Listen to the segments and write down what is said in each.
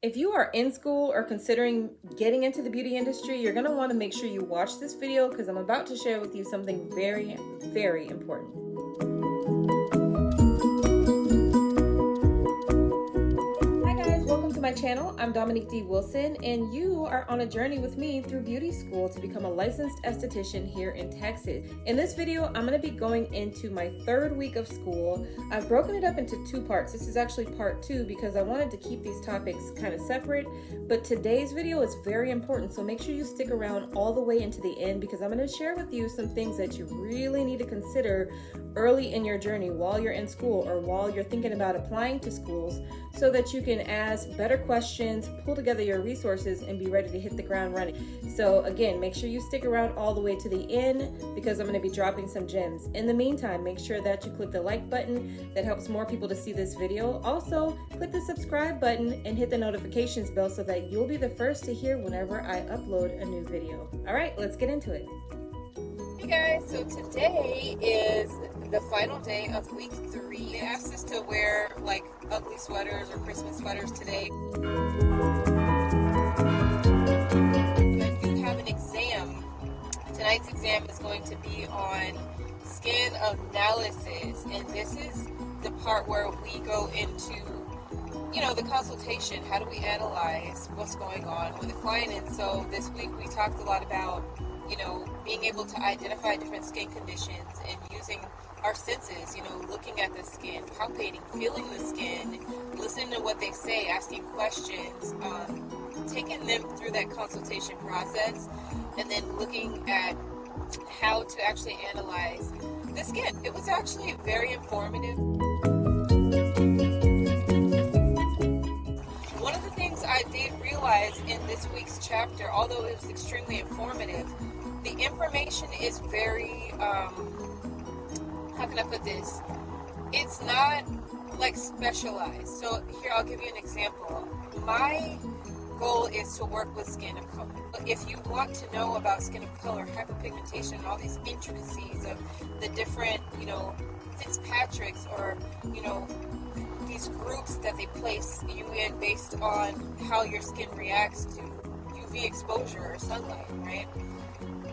If you are in school or considering getting into the beauty industry, you're going to want to make sure you watch this video because I'm about to share with you something very, very important. Welcome to my channel. I'm Dominique D. Wilson, and you are on a journey with me through beauty school to become a licensed esthetician here in Texas. In this video, I'm going to be going into my third week of school. I've broken it up into two parts. This is actually part two because I wanted to keep these topics kind of separate, but today's video is very important, so make sure you stick around all the way into the end because I'm going to share with you some things that you really need to consider early in your journey while you're in school or while you're thinking about applying to schools so that you can ask better questions, pull together your resources, and be ready to hit the ground running. So again, make sure you stick around all the way to the end because I'm going to be dropping some gems. In the meantime, make sure that you click the like button. That helps more people to see this video. Also, click the subscribe button and hit the notifications bell so that you'll be the first to hear whenever I upload a new video. All right, let's get into it. Hey guys, so today is the final day of week 3. They asked us to wear like ugly sweaters or Christmas sweaters today. But you have an exam. Tonight's exam is going to be on skin analysis, and this is the part where we go into, the consultation. How do we analyze what's going on with the client? And so this week we talked a lot about being able to identify different skin conditions and using our senses, looking at the skin, palpating, feeling the skin, listening to what they say, asking questions, taking them through that consultation process, and then looking at how to actually analyze the skin. It was actually very informative. One of the things I did realize in this week's chapter, although it was extremely informative, the information is very, how can I put this? It's not like specialized. So here, I'll give you an example. My goal is to work with skin of color. If you want to know about skin of color, hyperpigmentation, and all these intricacies of the different, Fitzpatrick's or, these groups that they place you in based on how your skin reacts to UV exposure or sunlight, right?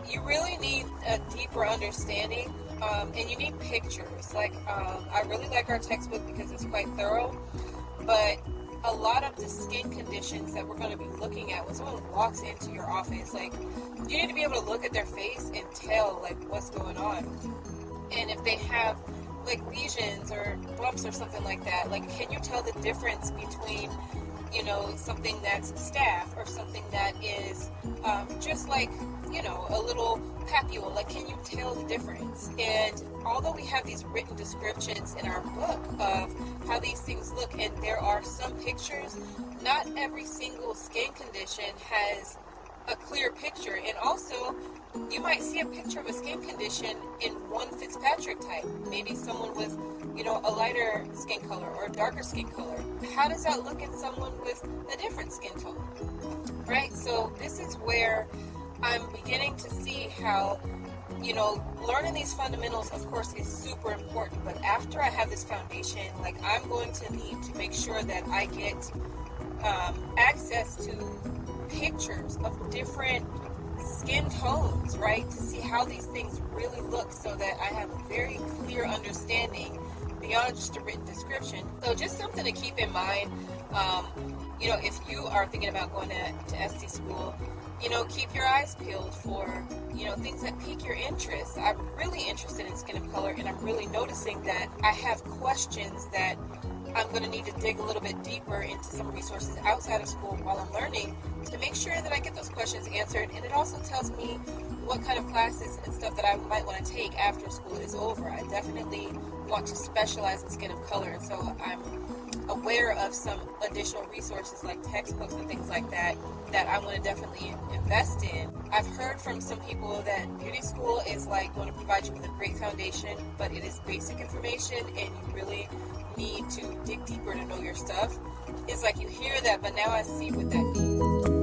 You really need a deeper understanding, and you need pictures. I really like our textbook because it's quite thorough, but a lot of the skin conditions that we're going to be looking at when someone walks into your office, you need to be able to look at their face and tell, what's going on. And if they have, lesions or bumps or something like that, can you tell the difference between something that's staph or something that is just a little papule? Can you tell the difference? And although we have these written descriptions in our book of how these things look, and there are some pictures, not every single skin condition has a clear picture. And also, you might see a picture of a skin condition in one Fitzpatrick type, maybe someone with a lighter skin color or a darker skin color. How does that look in someone with a different skin tone, right? So this is where I'm beginning to see how, learning these fundamentals, of course, is super important. But after I have this foundation, I'm going to need to make sure that I get access to pictures of different skin tones, right? To see how these things really look so that I have a very clear understanding beyond just a written description. So just something to keep in mind, if you are thinking about going to ST school, keep your eyes peeled for, things that pique your interest. I'm really interested in skin of color, and I'm really noticing that I have questions that I'm going to need to dig a little bit deeper into some resources outside of school while I'm learning to make sure that I get those questions answered. And it also tells me what kind of classes and stuff that I might want to take after school is over. I definitely want to specialize in skin of color, and so I'm aware of some additional resources like textbooks and things like that I want to definitely invest in. I've heard from some people that beauty school is going to provide you with a great foundation, but it is basic information and you really need to dig deeper to know your stuff. It's you hear that, but now I see what that means.